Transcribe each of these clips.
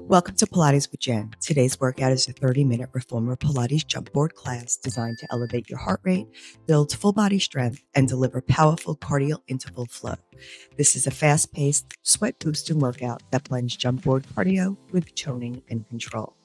Welcome to Pilates with Jenn. Today's workout is a 30-minute reformer Pilates Jumpboard class designed to elevate your heart rate, build full body strength, and deliver powerful cardio interval flow. This is a fast-paced, sweat-boosting workout that blends Jumpboard cardio with toning and control.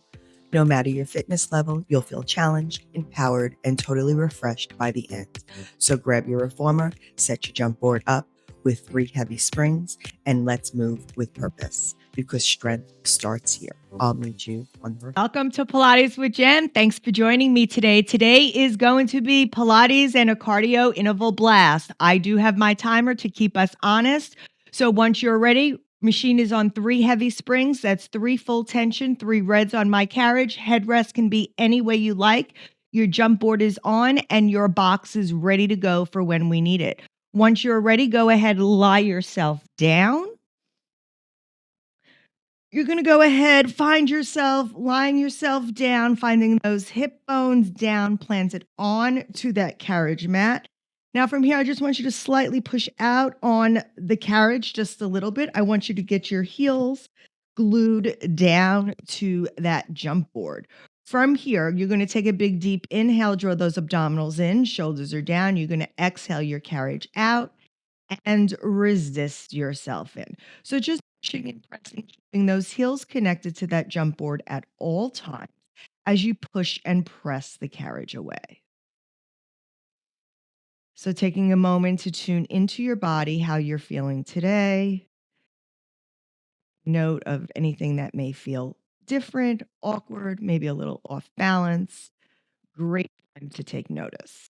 No matter your fitness level, you'll feel challenged, empowered, and totally refreshed by the end. So grab your reformer, set your Jumpboard up with 3 heavy springs, and let's move with purpose, because strength starts here. I'll meet you on the Welcome to Pilates with Jenn. Thanks for joining me today. Today is going to be Pilates and a cardio interval blast. I do have my timer to keep us honest. So once you're ready, machine is on 3 heavy springs. That's 3 full tension, 3 reds on my carriage. Headrest can be any way you like. Your jump board is on and your box is ready to go for when we need it. Once you're ready, go ahead, lie yourself down. You're going to go ahead, find yourself lying yourself down, finding those hip bones down, planted on to that carriage mat. Now from here, I just want you to slightly push out on the carriage just a little bit. I want you to get your heels glued down to that jump board. From here, you're going to take a big deep inhale, draw those abdominals in, shoulders are down. You're going to exhale your carriage out and resist yourself in. So just pushing and pressing, keeping those heels connected to that jump board at all times as you push and press the carriage away. So taking a moment to tune into your body, how you're feeling today. Note of anything that may feel different, awkward, maybe a little off balance. Great time to take notice.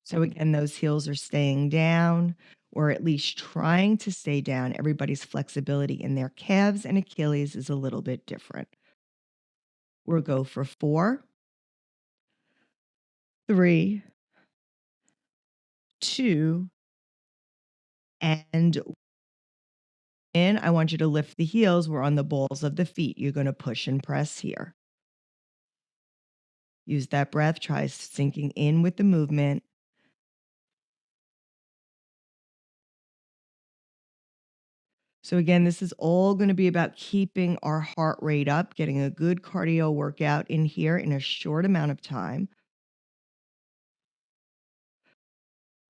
So again, those heels are staying down, or at least trying to stay down. Everybody's flexibility in their calves and Achilles is a little bit different. We'll go for 4, 3, 2, and in. I want you to lift the heels. We're on the balls of the feet. You're going to push and press here. Use that breath. Try sinking in with the movement. So again, this is all going to be about keeping our heart rate up, getting a good cardio workout in here in a short amount of time.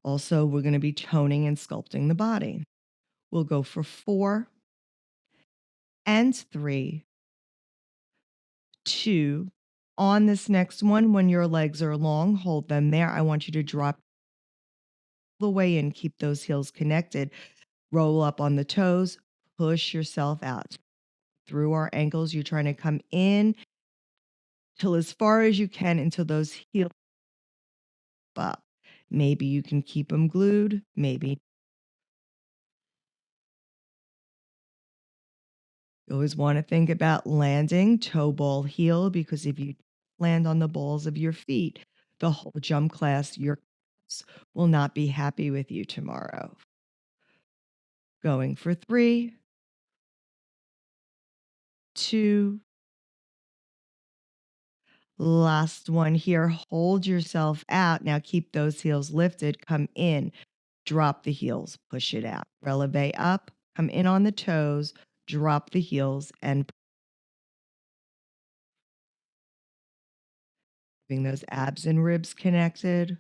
Also, we're going to be toning and sculpting the body. We'll go for 4 and 3, 2. On this next one, when your legs are long, hold them there. I want you to drop the way in, keep those heels connected. Roll up on the toes, push yourself out. Through our ankles, you're trying to come in till as far as you can until those heels up. Maybe you can keep them glued, maybe. You always want to think about landing toe ball heel, because if you land on the balls of your feet, the whole jump class, your calves will not be happy with you tomorrow. Going for 3, 2, last one here. Hold yourself out. Now keep those heels lifted. Come in, drop the heels, push it out. Releve up, come in on the toes, drop the heels, and keeping those abs and ribs connected.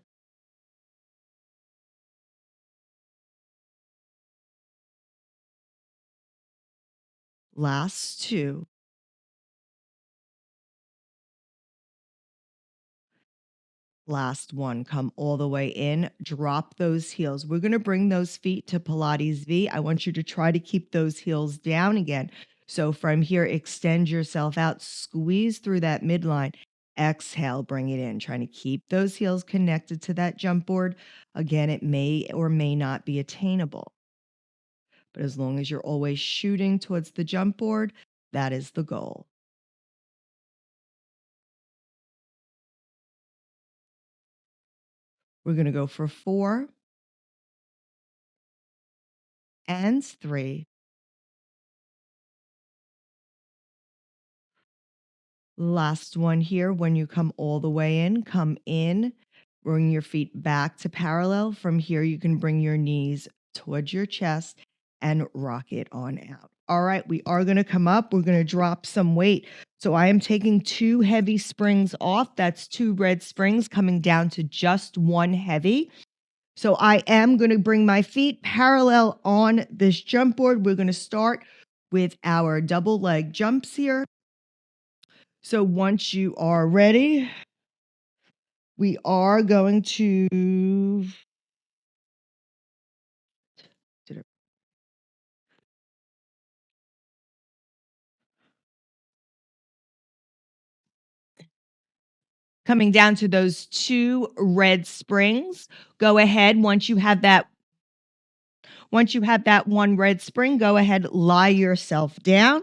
Last 2. Last one, come all the way in, drop those heels. We're going to bring those feet to Pilates V. I want you to try to keep those heels down again. So from here, extend yourself out, squeeze through that midline. Exhale, bring it in, trying to keep those heels connected to that jump board. Again, it may or may not be attainable. But as long as you're always shooting towards the jump board, that is the goal. We're going to go for 4 and 3. Last one here. When you come all the way in, come in, bring your feet back to parallel. From here, you can bring your knees towards your chest and rock it on out. All right, we are going to come up. We're going to drop some weight. So I am taking 2 heavy springs off. That's 2 red springs coming down to just 1 heavy. So I am going to bring my feet parallel on this jump board. We're going to start with our double leg jumps here. So once you are ready, we are going to coming down to those 2 red springs. Go ahead once you have that 1 red spring, go ahead, lie yourself down.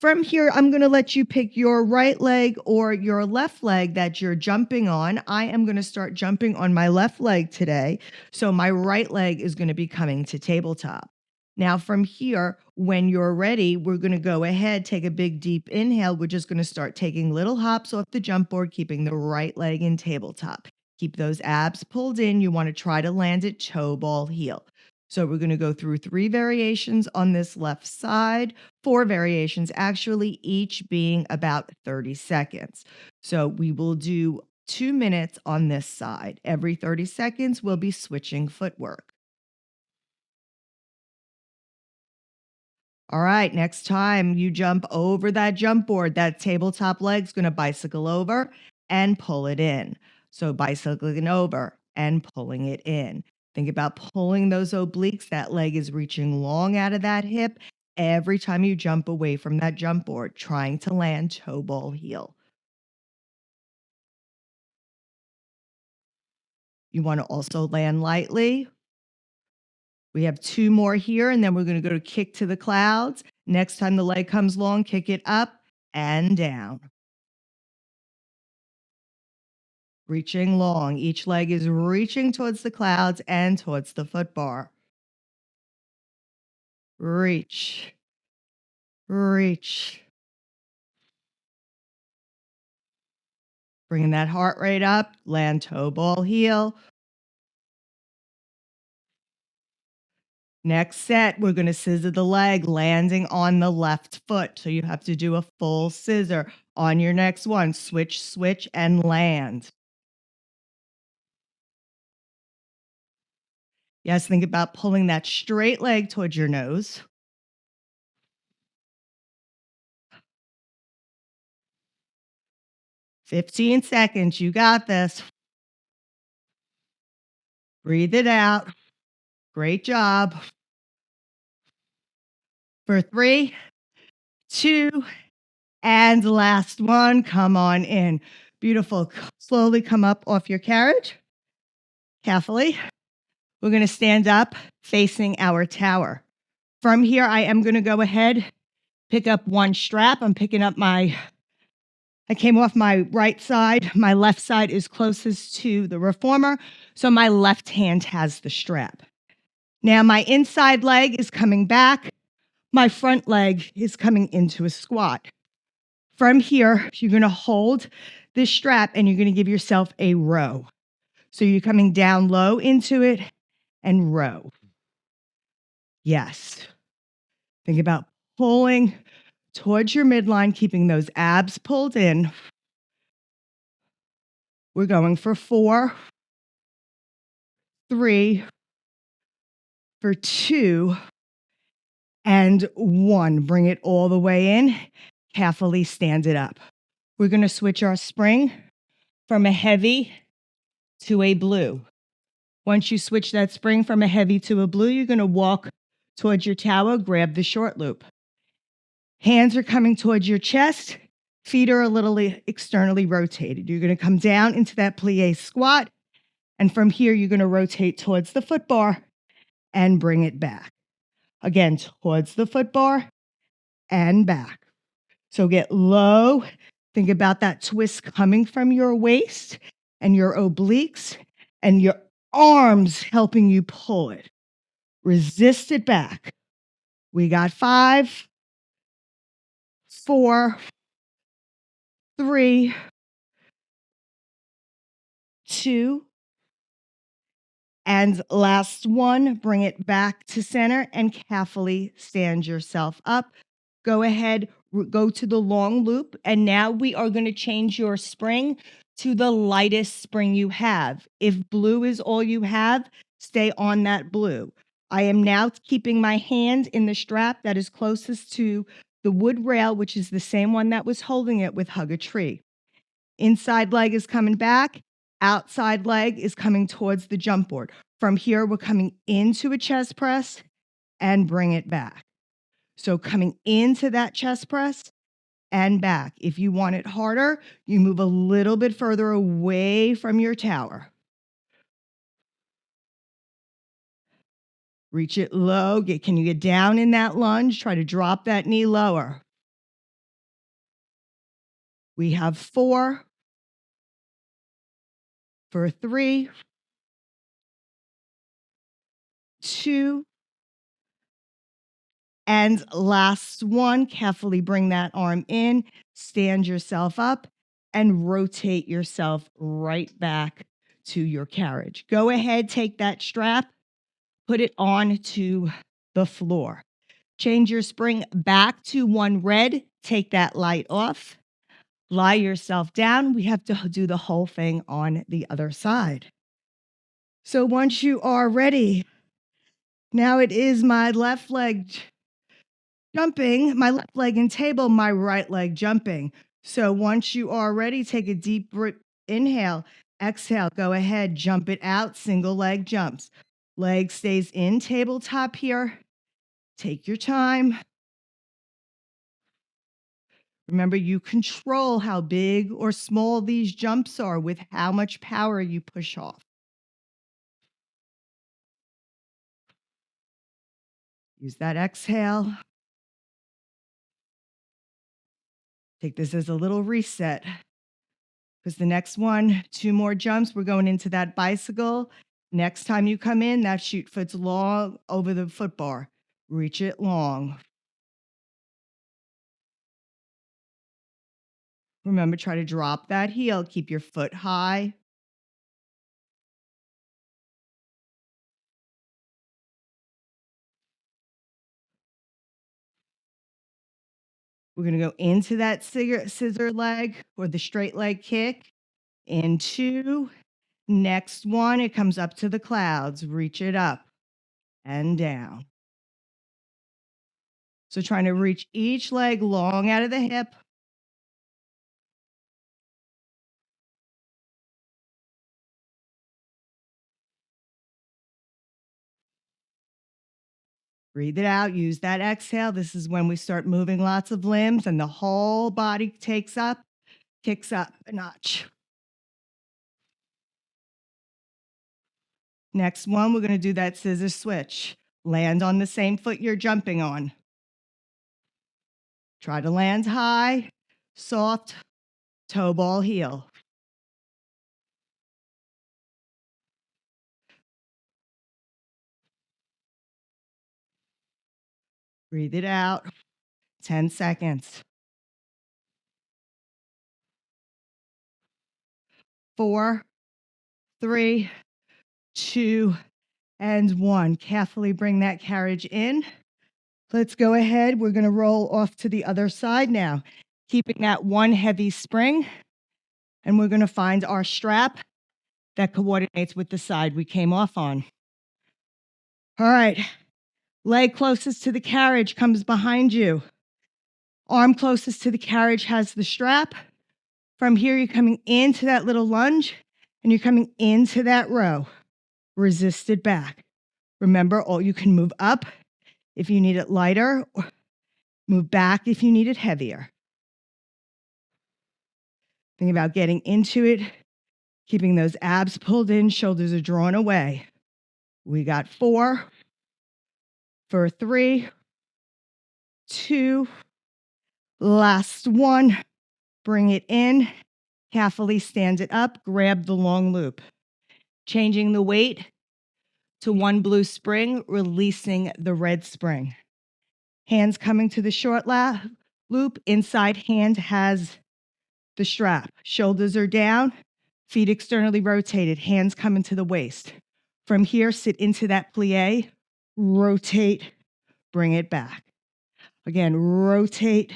From here, I'm going to let you pick your right leg or your left leg that you're jumping on. I am going to start jumping on my left leg today. So my right leg is going to be coming to tabletop. Now from here, when you're ready, we're going to go ahead, take a big deep inhale. We're just going to start taking little hops off the jump board, keeping the right leg in tabletop. Keep those abs pulled in. You want to try to land it toe ball heel. So we're going to go through 3 variations on this left side, 4 variations actually, each being about 30 seconds. So we will do 2 minutes on this side. Every 30 seconds, we'll be switching footwork. All right, next time you jump over that jump board, that tabletop leg's going to bicycle over and pull it in. So bicycling over and pulling it in. Think about pulling those obliques. That leg is reaching long out of that hip every time you jump away from that jump board, trying to land toe ball heel. You want to also land lightly. We have 2 more here, and then we're going to go to kick to the clouds. Next time the leg comes long, kick it up and down. Reaching long. Each leg is reaching towards the clouds and towards the foot bar. Reach. Reach. Bringing that heart rate up. Land toe ball heel. Next set, we're going to scissor the leg, landing on the left foot. So you have to do a full scissor. On your next one, switch, switch, and land. Yes, think about pulling that straight leg towards your nose. "15 seconds. You got this. Breathe it out. Great job. For 3, 2, and last one. Come on in. Beautiful. Slowly come up off your carriage. Carefully. We're going to stand up facing our tower. From here, I am going to go ahead, pick up 1 strap. I came off my right side. My left side is closest to the reformer, so my left hand has the strap. Now my inside leg is coming back. My front leg is coming into a squat. From here, you're going to hold this strap and you're going to give yourself a row. So you're coming down low into it and row. Yes. Think about pulling towards your midline, keeping those abs pulled in. We're going for 4, 3, for 2, and 1. Bring it all the way in. Carefully stand it up. We're going to switch our spring from a heavy to a blue. Once you switch that spring from a heavy to a blue, you're going to walk towards your tower, grab the short loop. Hands are coming towards your chest. Feet are a little externally rotated. You're going to come down into that plie squat. And from here, you're going to rotate towards the foot bar and bring it back. Again, towards the foot bar and back. So get low. Think about that twist coming from your waist and your obliques and your arms helping you pull it. Resist it back. We got 5, 4, 3, 2, And last one, bring it back to center and carefully stand yourself up. Go ahead, go to the long loop. And now we are going to change your spring to the lightest spring you have. If blue is all you have, stay on that blue. I am now keeping my hand in the strap that is closest to the wood rail, which is the same one that was holding it with Hug a Tree. Inside leg is coming back. Outside leg is coming towards the jump board. From here, we're coming into a chest press and bring it back. So coming into that chest press and back. If you want it harder, you move a little bit further away from your tower. Reach it low. Can you get down in that lunge? Try to drop that knee lower. We have 4 for 3, 2, and last one. Carefully bring that arm in, stand yourself up, and rotate yourself right back to your carriage. Go ahead, take that strap, put it on to the floor. Change your spring back to one red, take that light off, lie yourself down. We have to do the whole thing on the other side. So once you are ready, now it is my left leg jumping, my left leg in table, my right leg jumping. So once you are ready, take a deep inhale, exhale, go ahead, jump it out, single leg jumps. Leg stays in tabletop here. Take your time. Remember, you control how big or small these jumps are with how much power you push off. Use that exhale. Take this as a little reset. Because the next one, 2 more jumps, we're going into that bicycle. Next time you come in, that shoot foot's long over the foot bar. Reach it long. Remember, try to drop that heel. Keep your foot high. We're going to go into that scissor leg or the straight leg kick. Into. Next one, it comes up to the clouds. Reach it up and down. So trying to reach each leg long out of the hip. Breathe it out. Use that exhale. This is when we start moving lots of limbs and the whole body kicks up a notch. Next one, we're going to do that scissor switch. Land on the same foot you're jumping on. Try to land high, soft, toe ball heel. Breathe it out. 10 seconds. 4, 3, 2, and 1. Carefully bring that carriage in. Let's go ahead. We're going to roll off to the other side now, keeping that one heavy spring. And we're going to find our strap that coordinates with the side we came off on. All right. Leg closest to the carriage comes behind you. Arm closest to the carriage has the strap. From here, you're coming into that little lunge, and you're coming into that row. Resist it back. Remember, you can move up if you need it lighter, or move back if you need it heavier. Think about getting into it, keeping those abs pulled in, shoulders are drawn away. We got 4 for 3, 2, last one. Bring it in, carefully stand it up, grab the long loop. Changing the weight to one blue spring, releasing the red spring. Hands coming to the short loop, inside hand has the strap. Shoulders are down, feet externally rotated, hands coming to the waist. From here, sit into that plie, rotate, bring it back. Again, rotate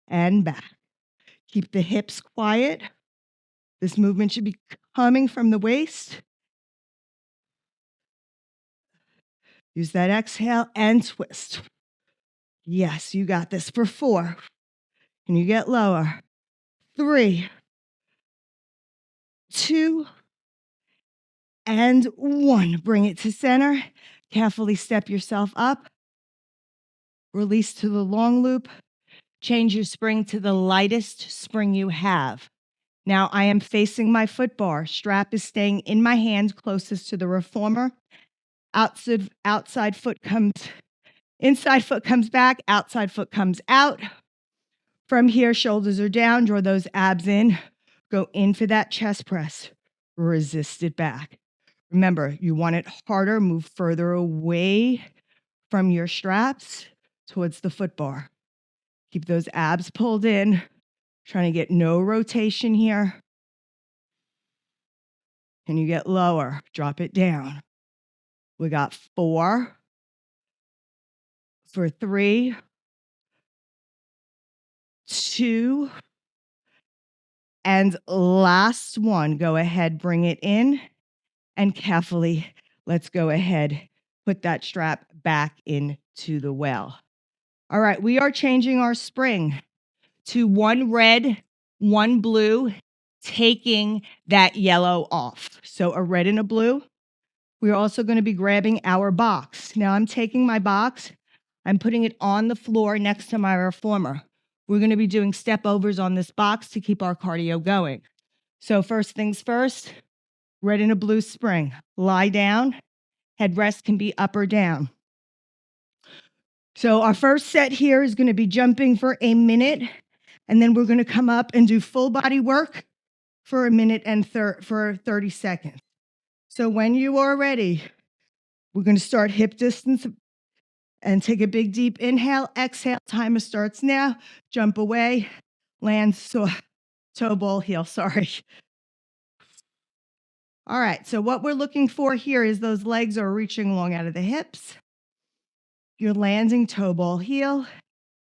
and back. Keep the hips quiet. This movement should be coming from the waist. Use that exhale and twist. Yes, you got this for 4. Can you get lower? 3, 2, and 1. Bring it to center. Carefully step yourself up. Release to the long loop. Change your spring to the lightest spring you have. Now I am facing my foot bar. Strap is staying in my hand closest to the reformer. Inside foot comes back, outside foot comes out. From here, shoulders are down, draw those abs in. Go in for that chest press. Resist it back. Remember, you want it harder, move further away from your straps towards the foot bar. Keep those abs pulled in, trying to get no rotation here. Can you get lower? Drop it down. We got 4 for 3, 2, and last one. Go ahead, bring it in, and carefully, let's go ahead, put that strap back into the well. All right, we are changing our spring to 1 red, 1 blue, taking that yellow off. So a red and a blue. We're also going to be grabbing our box. Now I'm taking my box, I'm putting it on the floor next to my reformer. We're going to be doing step overs on this box to keep our cardio going. So first things first, red and a blue spring. Lie down. Headrest can be up or down. So our first set here is going to be jumping for a minute, and then we're going to come up and do full body work for a minute and for 30 seconds. So when you are ready, we're going to start hip distance and take a big deep inhale, exhale. Timer starts now. Jump away, land, toe ball, heel, sorry. All right, so what we're looking for here is those legs are reaching long out of the hips. You're landing toe ball, heel.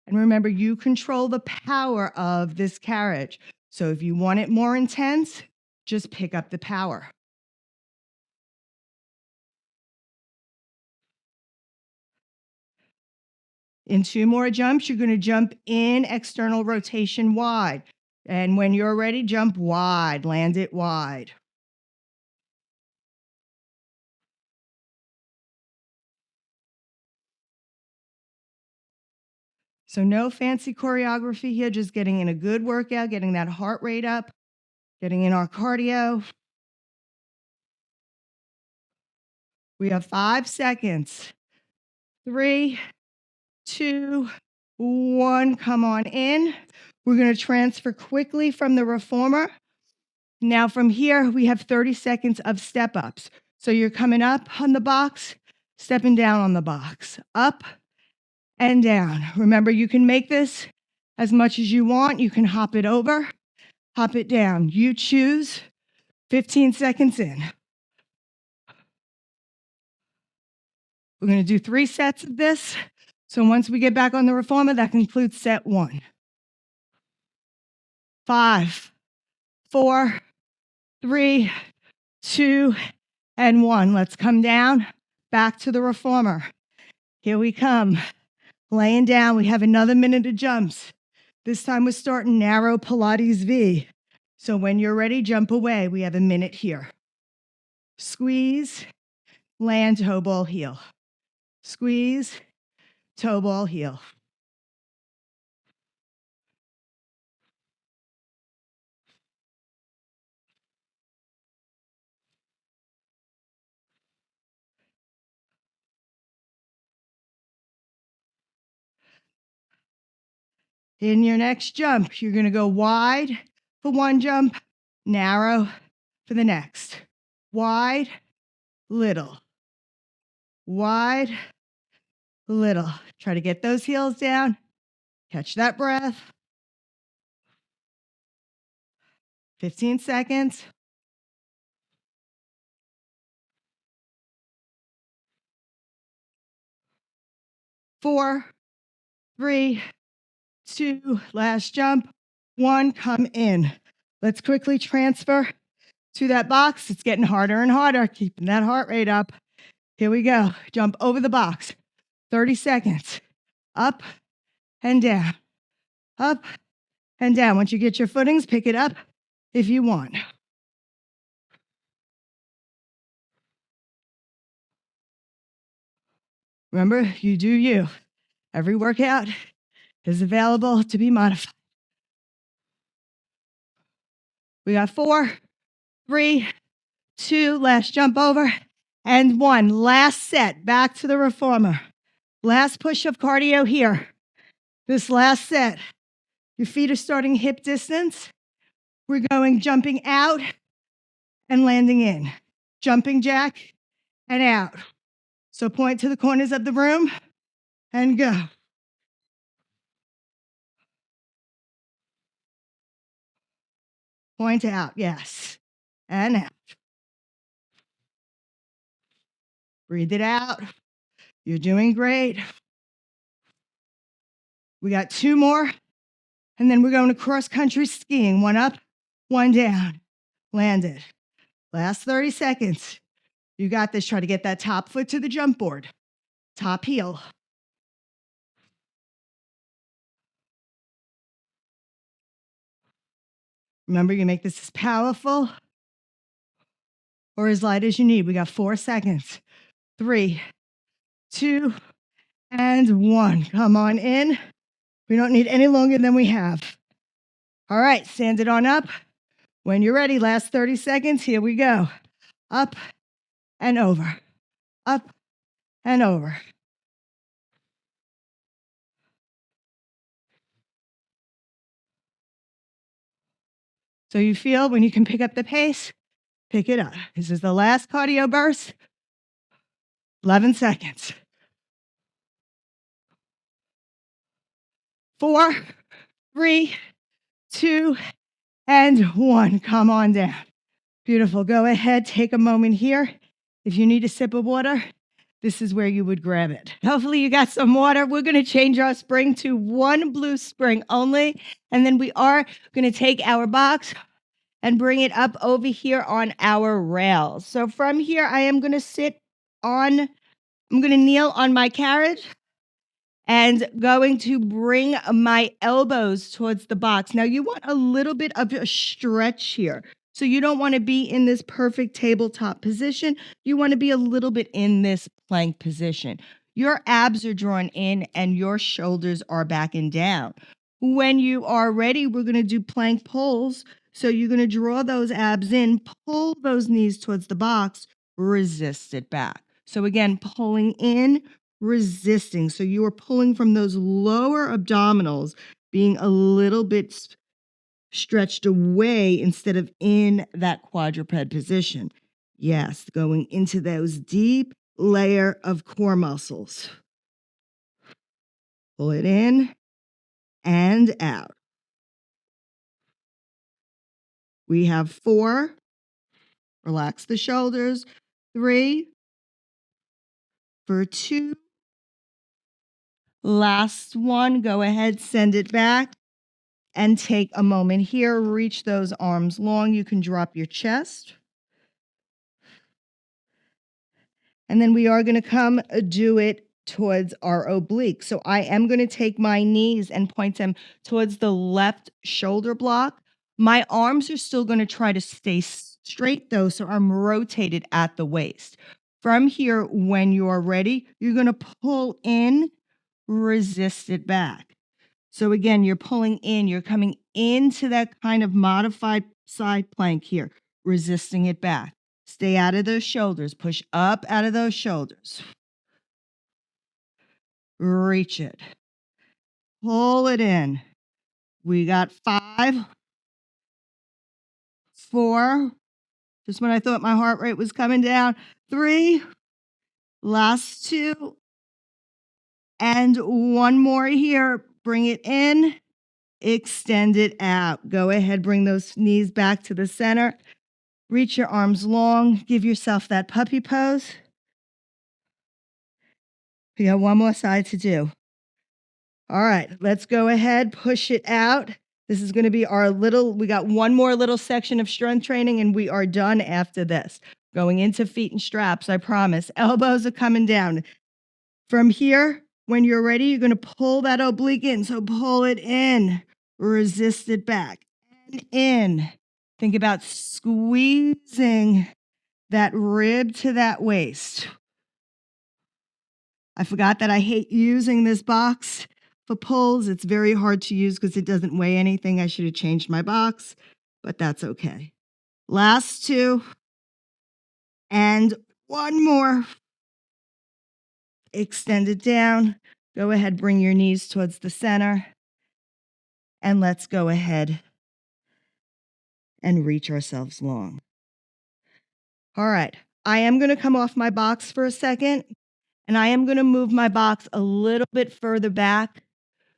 And remember, you control the power of this carriage. So if you want it more intense, just pick up the power. In 2 more jumps, you're going to jump in external rotation wide. And when you're ready, jump wide, land it wide. So no fancy choreography here, just getting in a good workout, getting that heart rate up, getting in our cardio. We have 5 seconds. 3, 2, 1, come on in. We're going to transfer quickly from the reformer. Now from here, we have 30 seconds of step ups. So you're coming up on the box, stepping down on the box, up and down. Remember, you can make this as much as you want. You can hop it over, hop it down. You choose. 15 seconds in. We're going to do 3 sets of this. So once we get back on the reformer, that concludes set 1. 5, 4, 3, 2, and 1. Let's come down, back to the reformer. Here we come. Laying down, we have another minute of jumps. This time we're starting narrow Pilates V. So when you're ready, jump away. We have a minute here. Squeeze, land, toe ball, heel. Squeeze, toe ball, heel. In your next jump, you're going to go wide for 1 jump, narrow for the next. Wide, little. Wide, little. Try to get those heels down. Catch that breath. 15 seconds. 4, 3, 2, last jump, 1, come in. Let's quickly transfer to that box. It's getting harder and harder, keeping that heart rate up. Here we go. Jump over the box. 30 seconds. Up and down. Up and down. Once you get your footings, pick it up if you want. Remember, you do you. Every workout is available to be modified. We got 4, 3, 2, last jump over, and 1. Last set, back to the reformer. Last push of cardio here. This last set. Your feet are starting hip distance. We're going jumping out and landing in. Jumping jack and out. So point to the corners of the room and go. Point out, yes. And out. Breathe it out. You're doing great. We got 2 more. And then we're going to cross-country skiing. 1 up, 1 down. Landed. Last 30 seconds. You got this. Try to get that top foot to the jump board. Top heel. Remember, you make this as powerful or as light as you need. We got 4 seconds. 3, 2, and 1. Come on in. We don't need any longer than we have. All right, stand it on up. When you're ready, last 30 seconds, here we go. Up and over. Up and over. So you feel when you can pick up the pace, pick it up. This is the last cardio burst. 11 seconds. 4, 3, 2, and 1. Come on down. Beautiful. Go ahead, take a moment here. If you need a sip of water, this is where you would grab it. Hopefully you got some water. We're going to change our spring to 1 blue spring only. And then we are going to take our box and bring it up over here on our rails. So from here, I am going to I'm going to kneel on my carriage and going to bring my elbows towards the box. Now you want a little bit of a stretch here. So you don't want to be in this perfect tabletop position. You want to be a little bit in this plank position. Your abs are drawn in and your shoulders are back and down. When you are ready, we're going to do plank pulls. So you're going to draw those abs in, pull those knees towards the box, resist it back. So again, pulling in, resisting. So you are pulling from those lower abdominals, being a little bit stretched away instead of in that quadruped position. Yes, going into those deep layer of core muscles. Pull it in and out. We have 4. Relax the shoulders. 3. For 2. Last one. Go ahead, send it back. And take a moment here. Reach those arms long. You can drop your chest. And then we are going to come do it towards our obliques. So I am going to take my knees and point them towards the left shoulder block. My arms are still going to try to stay straight though, so I'm rotated at the waist. From here, when you're ready, you're going to pull in, resist it back. So again, you're pulling in, you're coming into that kind of modified side plank here, resisting it back. Stay out of those shoulders, push up out of those shoulders. Reach it. Pull it in. We got 5, 4, just when I thought my heart rate was coming down, 3, last 2, and 1 more here. Bring it in, extend it out. Go ahead, bring those knees back to the center. Reach your arms long. Give yourself that puppy pose. We got one more side to do. All right, let's go ahead, push it out. This is going to be we got one more little section of strength training and we are done after this. Going into feet and straps, I promise. Elbows are coming down. From here, when you're ready, you're going to pull that oblique in. So pull it in, resist it back, and in. Think about squeezing that rib to that waist. I forgot that I hate using this box for pulls. It's very hard to use because it doesn't weigh anything. I should have changed my box, but that's okay. Last two. And one more. Extend it down. Go ahead, bring your knees towards the center. And let's go ahead and reach ourselves long. All right. I am going to come off my box for a second, and I am going to move my box a little bit further back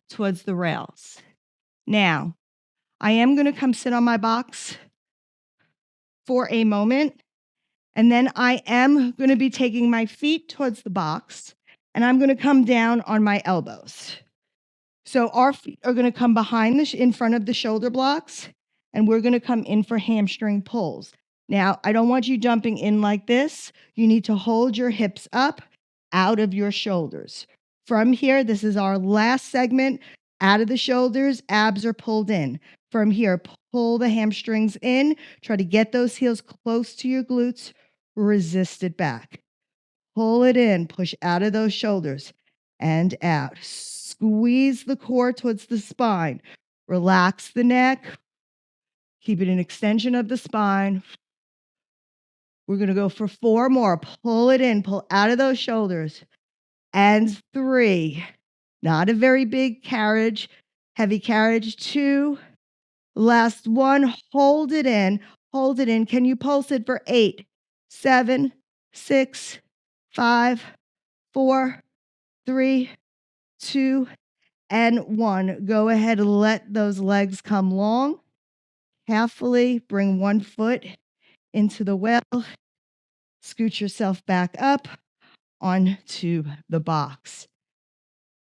towards the rails. Now, I am going to come sit on my box for a moment, and then I am going to be taking my feet towards the box, and I'm going to come down on my elbows. So our feet are going to come behind in front of the shoulder blocks, and we're going to come in for hamstring pulls. Now, I don't want you jumping in like this. You need to hold your hips up out of your shoulders. From here, this is our last segment. Out of the shoulders, abs are pulled in. From here, pull the hamstrings in. Try to get those heels close to your glutes. Resist it back. Pull it in. Push out of those shoulders and out. Squeeze the core towards the spine. Relax the neck. Keep it an extension of the spine. We're going to go for 4 more. Pull it in. Pull out of those shoulders. And 3. Not a very big carriage. Heavy carriage. 2. Last one. Hold it in. Hold it in. Can you pulse it for 8, 7, 6, 5, 4, 3, 2, and 1. Go ahead and let those legs come long. Carefully bring one foot into the well. Scoot yourself back up onto the box.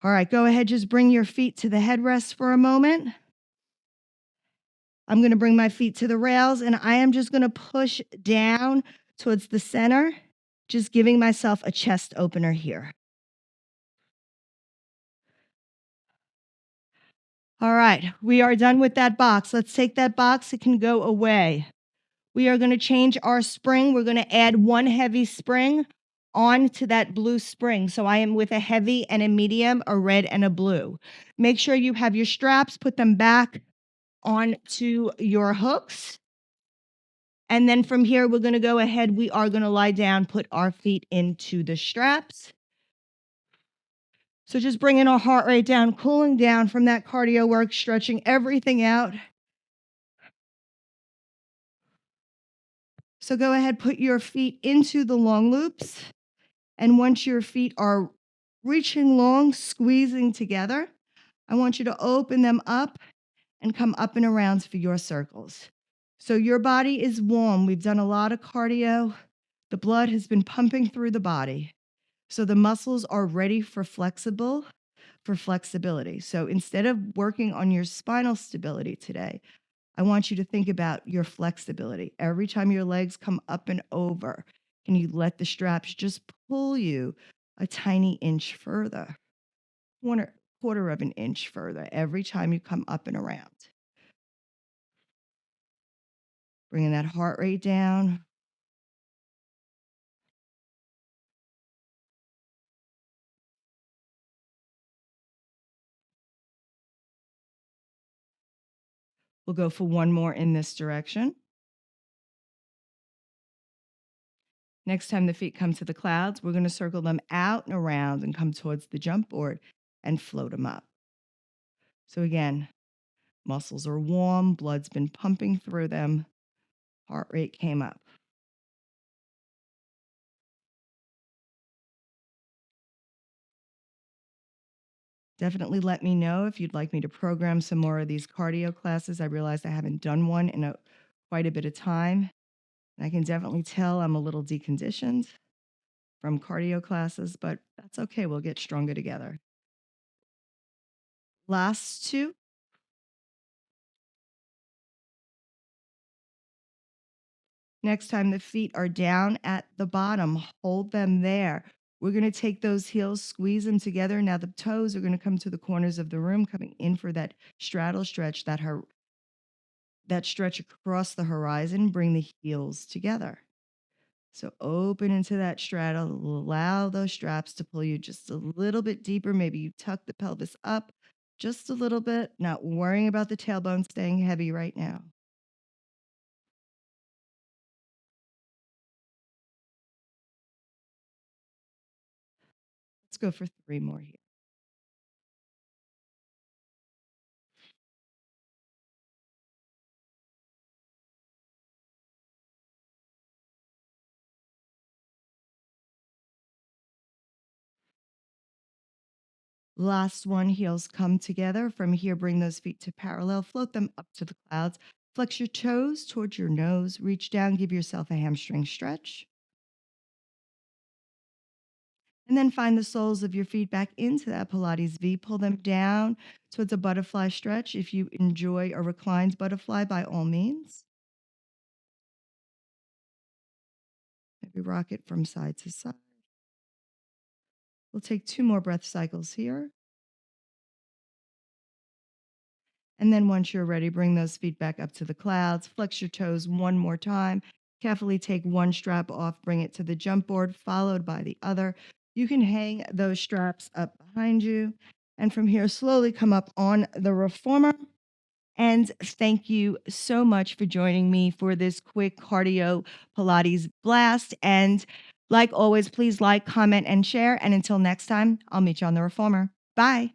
All right, go ahead, just bring your feet to the headrest for a moment. I'm going to bring my feet to the rails, and I am just going to push down towards the center, just giving myself a chest opener here. All right, we are done with that box. Let's take that box. It can go away. We are going to change our spring. We're going to add one heavy spring onto that blue spring. So I am with a heavy and a medium, a red and a blue. Make sure you have your straps, put them back onto your hooks. And then from here, we're going to go ahead. We are going to lie down, put our feet into the straps. So just bringing our heart rate down, cooling down from that cardio work, stretching everything out. So go ahead, put your feet into the long loops. And once your feet are reaching long, squeezing together, I want you to open them up and come up and around for your circles. So your body is warm. We've done a lot of cardio. The blood has been pumping through the body. So the muscles are ready for flexibility. So instead of working on your spinal stability today, I want you to think about your flexibility. Every time your legs come up and over, can you let the straps just pull you a tiny inch further, quarter of an inch further every time you come up and around? Bringing that heart rate down. We'll go for one more in this direction. Next time the feet come to the clouds, we're going to circle them out and around and come towards the jump board and float them up. So again, muscles are warm, blood's been pumping through them, heart rate came up. Definitely let me know if you'd like me to program some more of these cardio classes. I realize I haven't done one in quite a bit of time. And I can definitely tell I'm a little deconditioned. from cardio classes, but that's okay. We'll get stronger together. Last two. Next time the feet are down at the bottom, hold them there. We're going to take those heels, squeeze them together. Now the toes are going to come to the corners of the room, coming in for that straddle stretch, that stretch across the horizon. Bring the heels together. So open into that straddle. Allow those straps to pull you just a little bit deeper. Maybe you tuck the pelvis up just a little bit, not worrying about the tailbone staying heavy right now. Let's go for 3 more here. Last one, heels come together. From here, bring those feet to parallel, float them up to the clouds. Flex your toes towards your nose, reach down, give yourself a hamstring stretch. And then find the soles of your feet back into that Pilates V. Pull them down towards a butterfly stretch. If you enjoy a reclined butterfly, by all means. Maybe rock it from side to side. We'll take 2 more breath cycles here. And then once you're ready, bring those feet back up to the clouds. Flex your toes one more time. Carefully take one strap off, bring it to the jump board, followed by the other. You can hang those straps up behind you. And from here, slowly come up on the reformer. And thank you so much for joining me for this quick cardio Pilates blast. And like always, please like, comment, and share. And until next time, I'll meet you on the reformer. Bye.